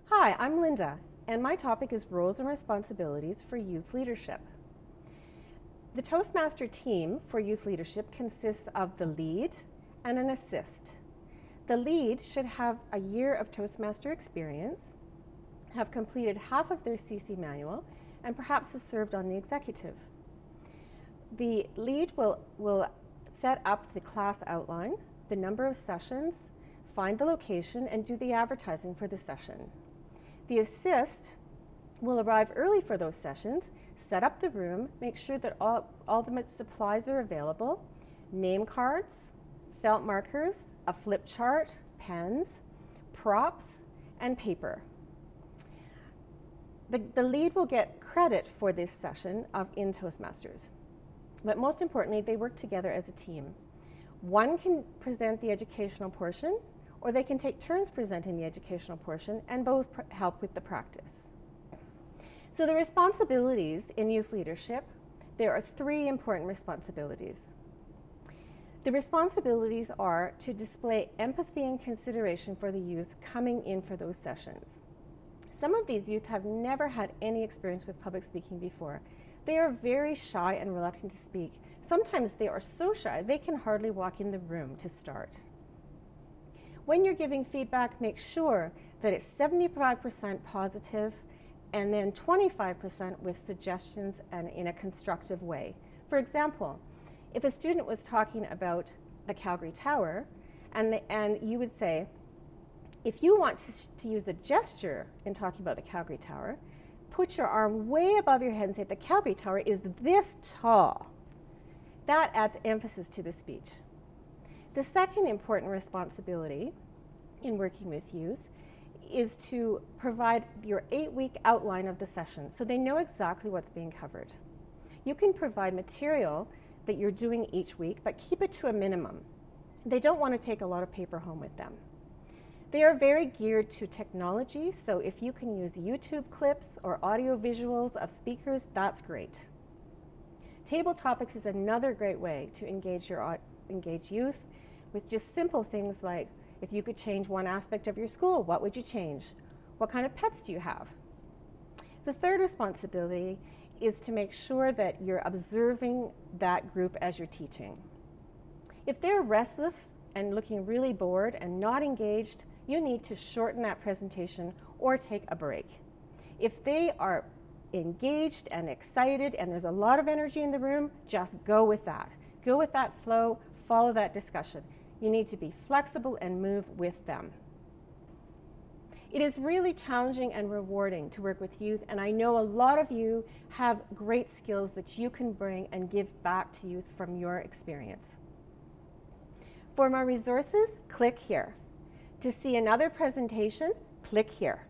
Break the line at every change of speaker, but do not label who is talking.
Hi, I'm Linda, and my topic is roles and responsibilities for youth leadership. The Toastmaster team for youth leadership consists of the lead and an assist. The lead should have a year of Toastmaster experience, have completed half of their CC manual, and perhaps has served on the executive. The lead will set up the class outline, the number of sessions, find the location, and do the advertising for the session. The assist will arrive early for those sessions, set up the room, make sure that all the supplies are available, name cards, felt markers, a flip chart, pens, props, and paper. The lead will get credit for this session in Toastmasters. But most importantly, they work together as a team. One can present the educational portion, or they can take turns presenting the educational portion, and both help with the practice. So the responsibilities in youth leadership, there are 3 important responsibilities. The responsibilities are to display empathy and consideration for the youth coming in for those sessions. Some of these youth have never had any experience with public speaking before. They are very shy and reluctant to speak. Sometimes they are so shy they can hardly walk in the room to start. When you're giving feedback, make sure that it's 75% positive and then 25% with suggestions and in a constructive way. For example, if a student was talking about the Calgary Tower and you would say, if you want to use a gesture in talking about the Calgary Tower, put your arm way above your head and say, the Calgary Tower is this tall. That adds emphasis to the speech. The second important responsibility in working with youth is to provide your 8-week outline of the session so they know exactly what's being covered. You can provide material that you're doing each week, but keep it to a minimum. They don't want to take a lot of paper home with them. They are very geared to technology, so if you can use YouTube clips or audio visuals of speakers, that's great. Table topics is another great way to engage youth with just simple things like, if you could change one aspect of your school, what would you change? What kind of pets do you have? The third responsibility is to make sure that you're observing that group as you're teaching. If they're restless and looking really bored and not engaged, you need to shorten that presentation or take a break. If they are engaged and excited and there's a lot of energy in the room, just go with that. Go with that flow, follow that discussion. You need to be flexible and move with them. It is really challenging and rewarding to work with youth, and I know a lot of you have great skills that you can bring and give back to youth from your experience. For more resources, click here. To see another presentation, click here.